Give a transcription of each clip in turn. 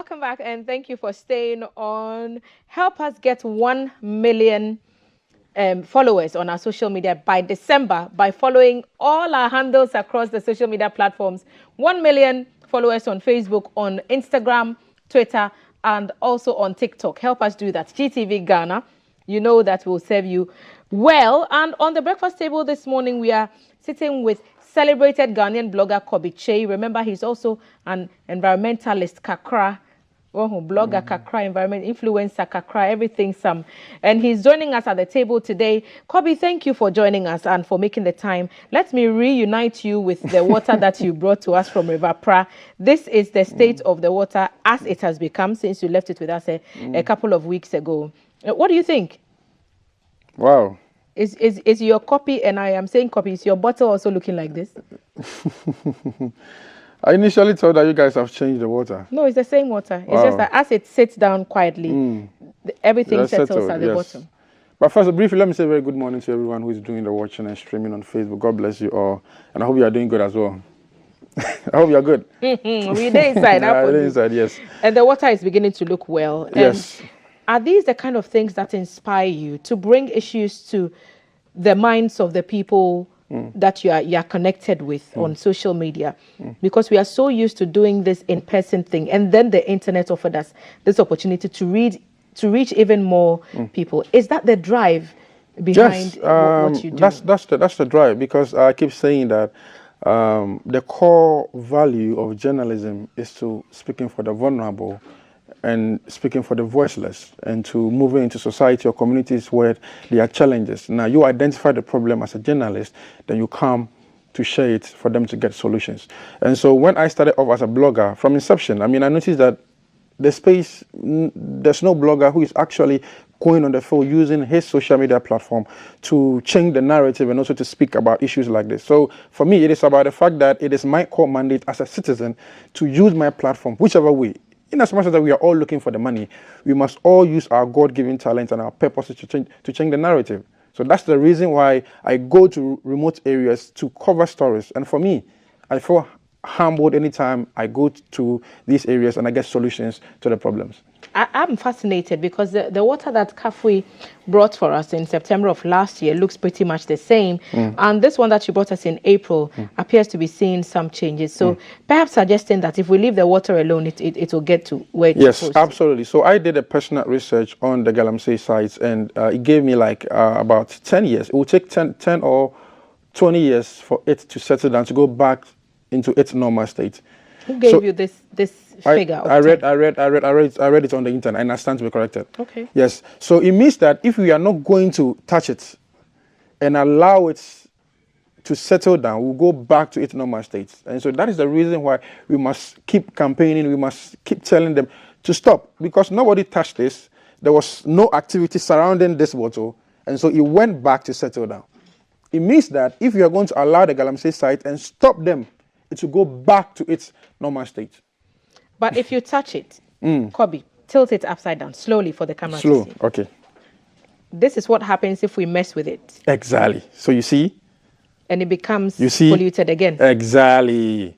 Welcome back, and thank you for staying on. Help us get 1 million followers on our social media by December by following all our handles across the social media platforms. 1 million followers on Facebook, on Instagram, Twitter, and also on TikTok. Help us do that. GTV Ghana, you know that will serve you well. And on the breakfast table this morning, we are sitting with celebrated Ghanaian blogger Kobby Kyei. Remember, he's also an environmentalist, Kakra. Oh, blogger, Kakra, environment influencer, Kakra, everything some. And he's joining us at the table today. Kobby, thank you for joining us and for making the time. Let me reunite you with the water that you brought to us from River Pra. This is the state of the water as it has become since you left it with us a couple of weeks ago. What do you think? Wow. Is your copy, and I am saying copy, is your bottle also looking like this? I initially thought that you guys have changed the water. No, it's the same water. Wow. It's just that as it sits down quietly, everything settles at the bottom. But first, briefly, let me say a very good morning to everyone who is doing the watching and streaming on Facebook. God bless you all. And I hope you are doing good as well. I hope you are good. We're there inside. There inside, yes. And the water is beginning to look well. And yes. Are these the kind of things that inspire you to bring issues to the minds of the people that you are connected with on social media? Because we are so used to doing this in-person thing, and then the internet offered us this opportunity to reach even more people. Is that the drive behind what you do? That's the drive, because I keep saying that the core value of journalism is to speaking for the vulnerable and speaking for the voiceless, and to moving into society or communities where there are challenges. Now, you identify the problem as a journalist, then you come to share it for them to get solutions. And so when I started off as a blogger from inception, I mean, I noticed that there's no blogger who is actually going on the field using his social media platform to change the narrative and also to speak about issues like this. So for me, it is about the fact that it is my core mandate as a citizen to use my platform whichever way. In as much as that we are all looking for the money, we must all use our God-given talents and our purposes to change the narrative. So that's the reason why I go to remote areas to cover stories. And for me, I feel humbled anytime I go to these areas and I get solutions to the problems. I'm fascinated because the water that Kafui brought for us in September of last year looks pretty much the same. And this one that you brought us in April appears to be seeing some changes. So perhaps suggesting that if we leave the water alone, it will get to where it's supposed to. Yes, absolutely. So I did a personal research on the Galamsey sites, and it gave me like about 10 years. It will take 10 or 20 years for it to settle down, to go back into its normal state. Who gave you this figure? I read it on the internet, and I stand to be corrected. Okay. Yes. So it means that if we are not going to touch it and allow it to settle down, we'll go back to its normal state. And so that is the reason why we must keep campaigning. We must keep telling them to stop, because nobody touched this. There was no activity surrounding this bottle, and so it went back to settle down. It means that if you are going to allow the Galamsey site and stop them, it will go back to its normal state. But if you touch it, Kobby, tilt it upside down slowly for the camera to see. Okay. This is what happens if we mess with it. Exactly. So you see? And it becomes polluted again. Exactly.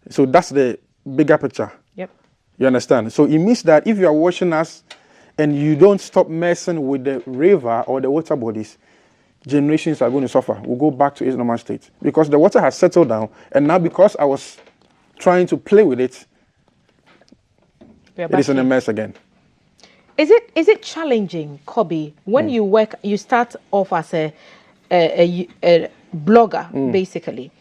So that's the bigger picture. Yep. You understand? So it means that if you are watching us and you don't stop messing with the river or the water bodies, generations are going to suffer. We'll go back to its normal state, because the water has settled down, and now because I was trying to play with it, it is in a mess again. Is it challenging, Kobby, when you start off as a blogger, basically,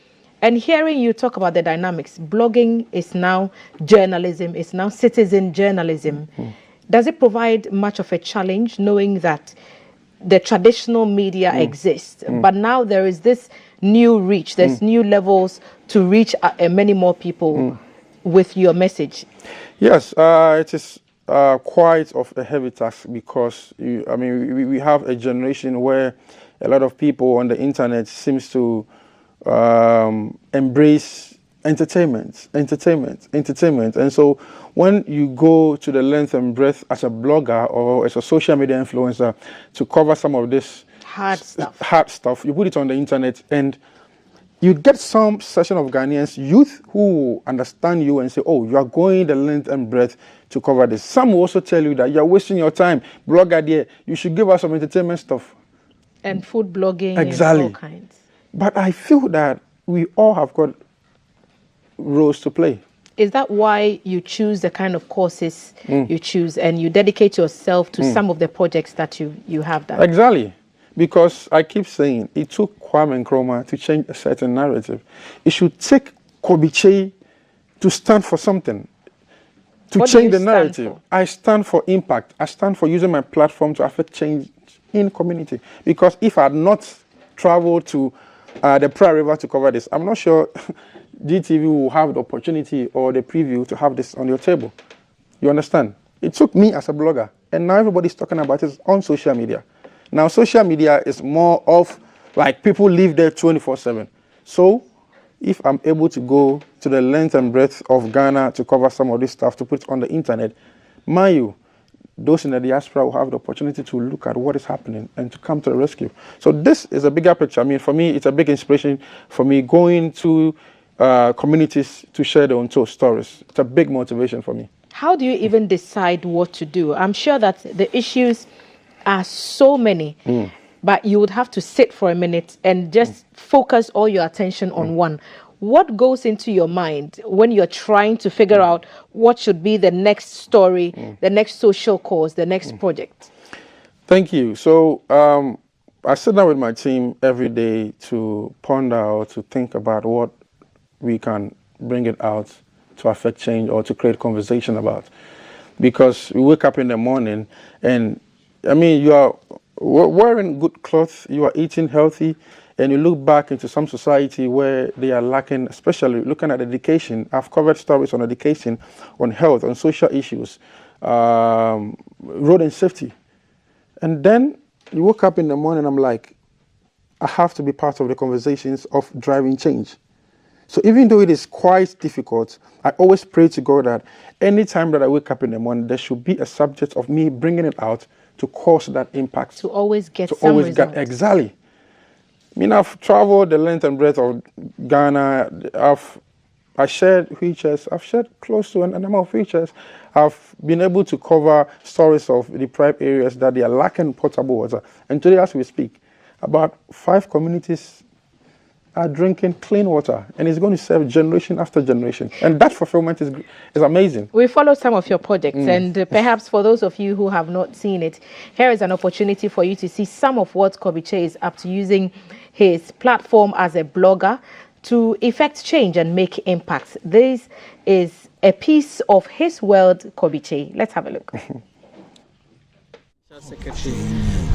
and hearing you talk about the dynamics? Blogging is now journalism, it's now citizen journalism. Does it provide much of a challenge, knowing that the traditional media exists, but now there is this new reach, there's new levels to reach many more people with your message? Yes, it is quite of a heavy task, because we have a generation where a lot of people on the internet seems to embrace entertainment. And so when you go to the length and breadth as a blogger or as a social media influencer to cover some of this hard stuff, you put it on the internet, and you get some section of Ghanaians, youth, who understand you and say, oh, you are going the length and breadth to cover this. Some will also tell you that you're wasting your time. Blogger there, you should give us some entertainment stuff. And food blogging Exactly. and all kinds. But I feel that we all have got roles to play. Is that why you choose the kind of courses you choose and you dedicate yourself to some of the projects that you have done? Exactly. Because I keep saying it took Kwame Nkrumah to change a certain narrative. It should take Kobby Kyei to stand for something, to What do change you the stand narrative. for? I stand for impact. I stand for using my platform to affect change in community. Because if I had not traveled to the Praia River to cover this, I'm not sure GTV will have the opportunity or the preview to have this on your table. You understand? It took me as a blogger, and now everybody's talking about it on social media. Now, social media is more of like people live there 24/7. So, if I'm able to go to the length and breadth of Ghana to cover some of this stuff to put it on the internet, mind you, those in the diaspora will have the opportunity to look at what is happening and to come to the rescue. So this is a bigger picture. I mean, for me, it's a big inspiration for me going to communities to share their untold stories. It's a big motivation for me. How do you even decide what to do? I'm sure that the issues are so many, but you would have to sit for a minute and just focus all your attention on one. What goes into your mind when you're trying to figure out what should be the next story, the next social cause, the next project? Thank you. So I sit down with my team every day to ponder or to think about what we can bring it out to affect change or to create conversation about. Because we wake up in the morning and, I mean, you are wearing good clothes, you are eating healthy, and you look back into some society where they are lacking, especially looking at education. I've covered stories on education, on health, on social issues, road and safety. And then you wake up in the morning, I'm like, I have to be part of the conversations of driving change. So even though it is quite difficult, I always pray to God that any time that I wake up in the morning, there should be a subject of me bringing it out to cause that impact. To always get some results. Exactly. I mean, I've traveled the length and breadth of Ghana. I shared wheelchairs. I've shared close to a number of wheelchairs. I've been able to cover stories of deprived areas that they are lacking potable water. And today, as we speak, about 5 communities are drinking clean water, and it's going to serve generation after generation. And that fulfillment is amazing. We follow some of your projects, and perhaps for those of you who have not seen it, here is an opportunity for you to see some of what Kobby Kyei is up to, using his platform as a blogger to effect change and make impact. This is a piece of his world, Kobby Kyei. Let's have a look. Secretary.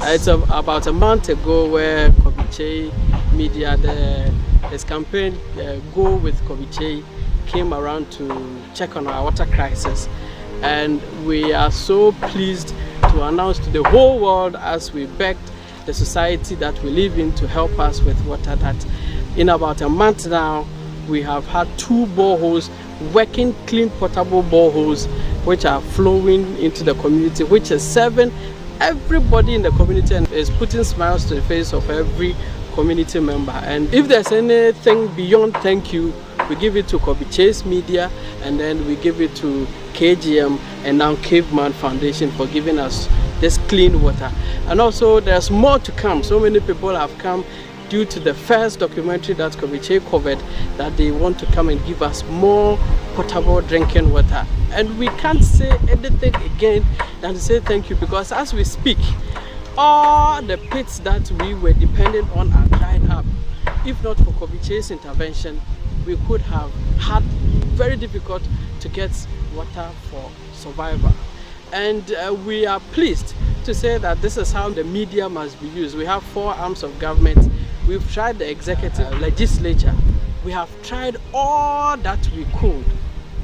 It's about a month ago where Kobby Kyei Media, his campaign Go with Kobby Kyei, came around to check on our water crisis, and we are so pleased to announce to the whole world, as we begged the society that we live in to help us with water, that in about a month now we have had 2 boreholes working, clean potable boreholes, which are flowing into the community, which is serving everybody in the community and is putting smiles to the face of every community member. And if there's anything beyond thank you, we give it to Kobby Kyei's Media, and then we give it to KGM and now Caveman Foundation for giving us this clean water. And also there's more to come. So many people have come due to the first documentary that Kobby Kyei covered, that they want to come and give us more potable drinking water. And we can't say anything again than to say thank you, because as we speak, all the pits that we were dependent on are dried up. If not for Kobby Kyei's intervention, we could have had very difficult to get water for survival. And we are pleased to say that this is how the media must be used. We have 4 arms of government. We've tried the executive, legislature. We have tried all that we could.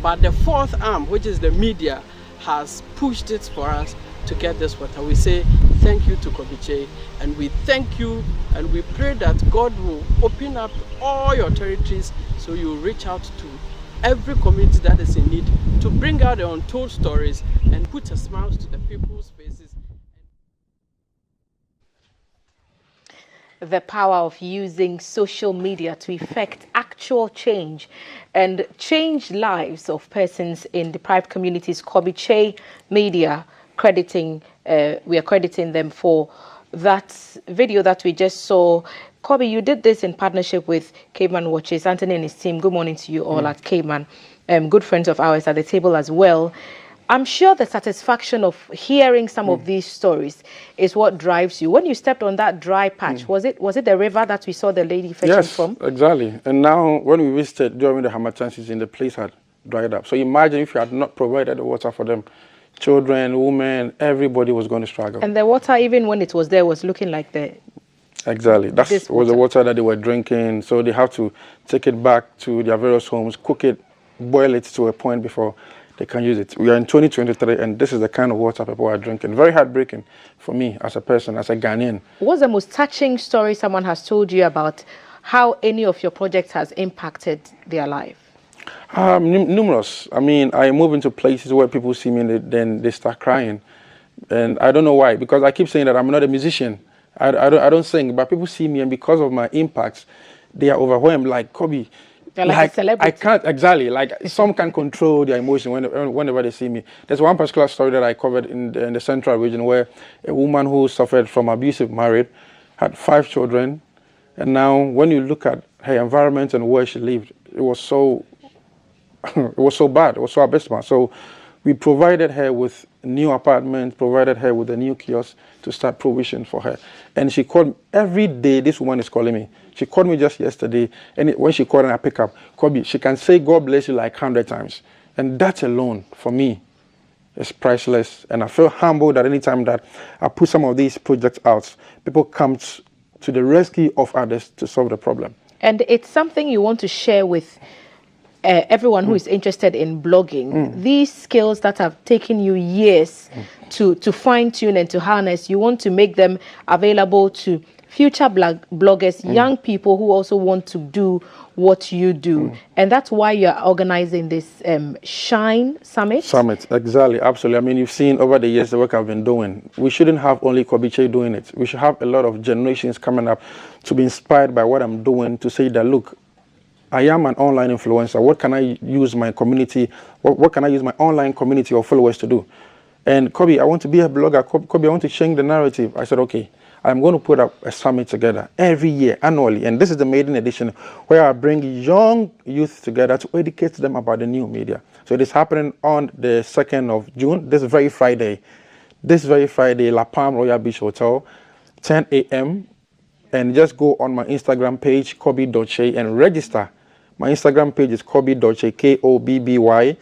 But the 4th arm, which is the media, has pushed it for us to get this water. We say thank you to Kobby Kyei, and we thank you, and we pray that God will open up all your territories so you reach out to every community that is in need, to bring out their untold stories and put a smile to the people's faces. the power of using social media to effect actual change and change lives of persons in deprived communities. Kobby Kyei Media we are crediting them for that video that we just saw. Kobby, you did this in partnership with Caveman Watches. Anthony and his team, good morning to you all at Caveman. Good friends of ours at the table as well. I'm sure the satisfaction of hearing some of these stories is what drives you. When you stepped on that dry patch, was it the river that we saw the lady fetching from? Yes, exactly. And now when we visited during the Harmattan season, the place had dried up. So imagine if you had not provided the water for them. Children, women, everybody was going to struggle. And the water, even when it was there, was looking like the... Exactly. That was the water that they were drinking. So they have to take it back to their various homes, cook it, boil it to a point before they can use it. We are in 2023, and this is the kind of water people are drinking. Very heartbreaking for me as a person, as a Ghanaian. What's the most touching story someone has told you about how any of your projects has impacted their life? Numerous. I mean, I move into places where people see me and then they start crying. And I don't know why, because I keep saying that I'm not a musician. I don't sing, but people see me, and because of my impacts, they are overwhelmed. Like, Kobby, they're like a celebrity. I can't, exactly. Like, some can control their emotion whenever they see me. There's one particular story that I covered in the central region where a woman who suffered from abusive marriage had 5 children. And now when you look at her environment and where she lived, it was so it was so bad. It was so abysmal. So we provided her with a new apartment, provided her with a new kiosk to start provision for her. And she called me every day. This woman is calling me. She called me just yesterday. And when she called and I pick up, Kobby, she can say God bless you like 100 times. And that alone, for me, is priceless. And I feel humbled that anytime that I put some of these projects out, people come to the rescue of others to solve the problem. And it's something you want to share with everyone who is interested in blogging. These skills that have taken you years to fine-tune and to harness, you want to make them available to future bloggers, young people who also want to do what you do. And that's why you're organizing this Shine Summit. Summit, exactly, absolutely. I mean, you've seen over the years the work I've been doing. We shouldn't have only Kobby Kyei doing it. We should have a lot of generations coming up to be inspired by what I'm doing, to say that, look, I am an online influencer. What can I use my community, what can I use my online community or followers to do? And Kobby, I want to be a blogger. Kobby, I want to change the narrative. I said, okay, I'm going to put up a summit together every year, annually. And this is the maiden edition where I bring young youth together to educate them about the new media. So it is happening on the 2nd of June, this very Friday. This very Friday, La Palm Royal Beach Hotel, 10 a.m. And just go on my Instagram page, Kobby.Kyei, and register. My Instagram page is Kobby.Kyei, Kobby.Kyei.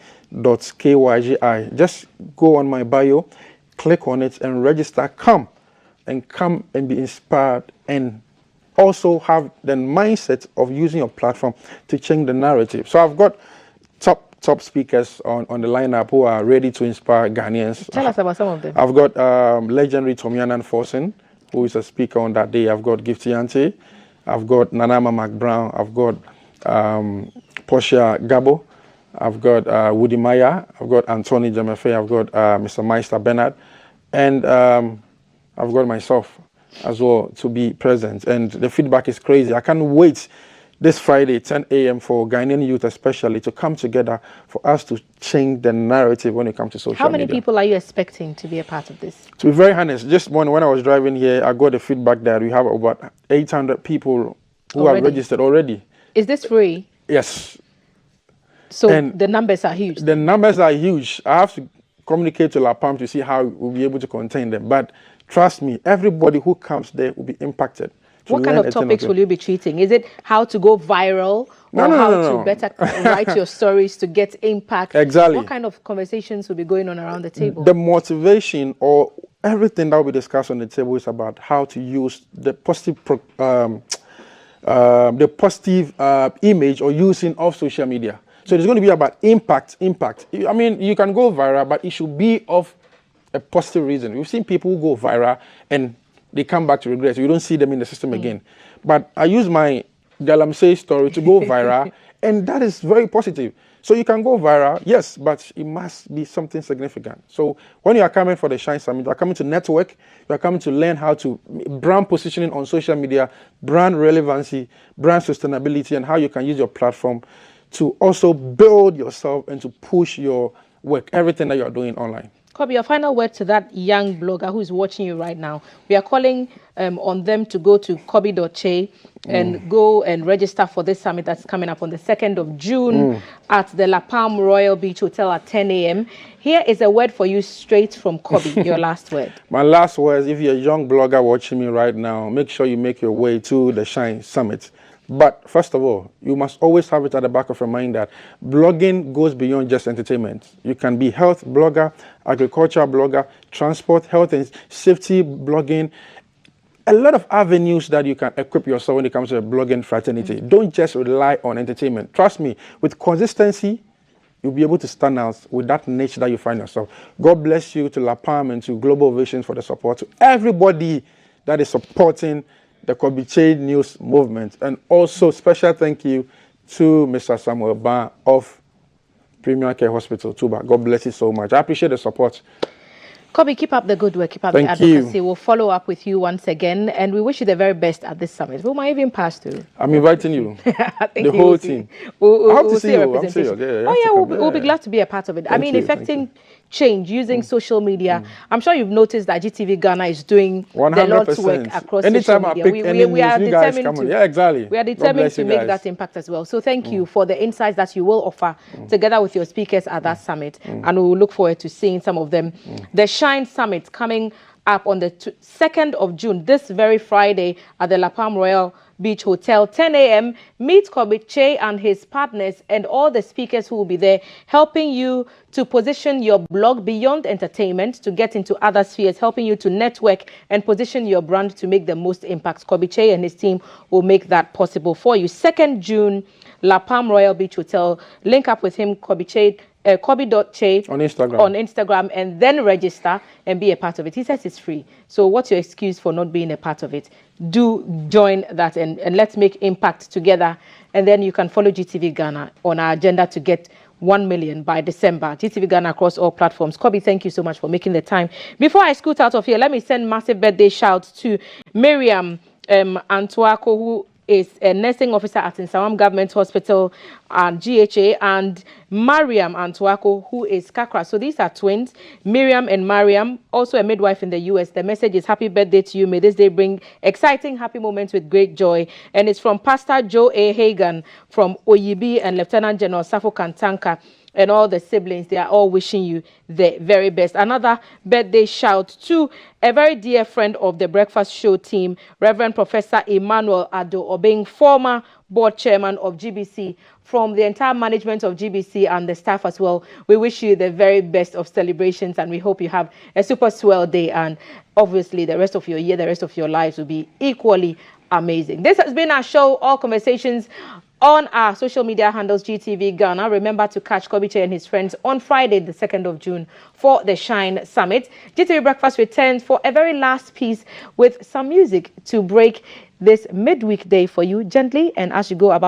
Just go on my bio, click on it, and register. Come and be inspired, and also have the mindset of using your platform to change the narrative. So I've got top speakers on the lineup who are ready to inspire Ghanaians. Tell us about some of them. I've got legendary Tomianan Forsen, who is a speaker on that day. I've got Gifty Ante. I've got Nanama McBrown. I've got Portia Gabo. I've got Woody Maya. I've got Anthony Jamefe. I've got Mr. Meister Bernard. And I've got myself as well to be present. And the feedback is crazy. I can't wait this Friday, 10 a.m. for Ghanaian youth especially to come together for us to change the narrative when it comes to social media. How many people are you expecting to be a part of this? To be very honest, just when I was driving here, I got the feedback that we have about 800 people who have registered already. Is this free? Yes. So and the numbers are huge. The numbers are huge. I have to communicate to La Palm to see how we'll be able to contain them. But trust me, everybody who comes there will be impacted. What kind of topics will you be treating? Is it how to go viral, or how to better write your stories to get impact? Exactly. What kind of conversations will be going on around the table? The motivation or everything that will be discussed on the table is about how to use the positive image or using of social media. So it's going to be about impact. I mean, you can go viral, but it should be of a positive reason. We've seen people who go viral and they come back to regret. So you don't see them in the system again. But I use my Galamsey story to go viral, and that is very positive. So you can go viral, yes, but it must be something significant. So when you are coming for the Shine Summit, you are coming to network, you are coming to learn how to brand positioning on social media, brand relevancy, brand sustainability, and how you can use your platform to also build yourself and to push your work, everything that you are doing online. Kobby, your final word to that young blogger who is watching you right now. We are calling on them to go to Kobby.Kyei and go and register for this summit that's coming up on the 2nd of June at the La Palm Royal Beach Hotel at 10 a.m. Here is a word for you straight from Kobby, your last word. My last words, if you're a young blogger watching me right now, make sure you make your way to the Shine Summit. But first of all, you must always have it at the back of your mind that blogging goes beyond just entertainment. You can be health blogger, agriculture blogger, transport, health and safety blogging. A lot of avenues that you can equip yourself when it comes to the blogging fraternity. Don't just rely on entertainment. Trust me, with consistency, you'll be able to stand out with that niche that you find yourself. God bless you, to La Palm and to Global Vision for the support, to everybody that is supporting the Kobby Kyei News movement. And also special thank you to Mr. Samuel Ban of Premier Care Hospital, Tuba. God bless you so much. I appreciate the support. Kobby, keep up the good work, keep up the advocacy. We'll follow up with you once again, and we wish you the very best at this summit. We might even pass through. I'm inviting you, the whole team. We'll I have to see you. We'll be glad to be a part of it. I mean, effecting change using social media. I'm sure you've noticed that GTV Ghana is doing 100%. The Lord's work across social media. We are determined to, we are determined to make that impact as well. So thank you for the insights that you will offer together with your speakers at that summit, and we will look forward to seeing some of them. The Shine Summit coming up on the 2nd of June, this very Friday at the La Palm Royal Beach Hotel, 10 a.m. Meet Kobby Kyei and his partners and all the speakers who will be there, helping you to position your blog beyond entertainment, to get into other spheres, helping you to network and position your brand to make the most impact. Kobby Kyei and his team will make that possible for you. 2nd June, La Palm Royal Beach Hotel. Link up with him, Kobby Kyei. Kobby.Kyei on Instagram, and then register and be a part of it. He says it's free. So what's your excuse for not being a part of it? Do join that and let's make impact together. And then you can follow GTV Ghana on our agenda to get 1 million by December. GTV Ghana across all platforms. Kobby, thank you so much for making the time. Before I scoot out of here, let me send massive birthday shouts to Miriam Antuako, who is a nursing officer at Nsawam Government Hospital and GHA, and Mariam Antuako, who is Kakra. So these are twins, Miriam and Mariam, also a midwife in the US. The message is happy birthday to you. May this day bring exciting, happy moments with great joy. And it's from Pastor Joe A. Hagan from Oyibi and Lieutenant General Safo Kantanka and all the siblings. They are all wishing you the very best. Another birthday shout to a very dear friend of the Breakfast Show team, Reverend Professor Emmanuel Ado Obeng, former board chairman of GBC. From the entire management of GBC and the staff as well, we wish you the very best of celebrations, and we hope you have a super swell day, and obviously the rest of your year, the rest of your lives will be equally amazing. This has been our show, All Conversations, on our social media handles, GTV Ghana. Remember to catch Kobby Kyei and his friends on Friday, the 2nd of June, for the Shine Summit. GTV Breakfast returns for a very last piece with some music to break this midweek day for you gently, and as you go about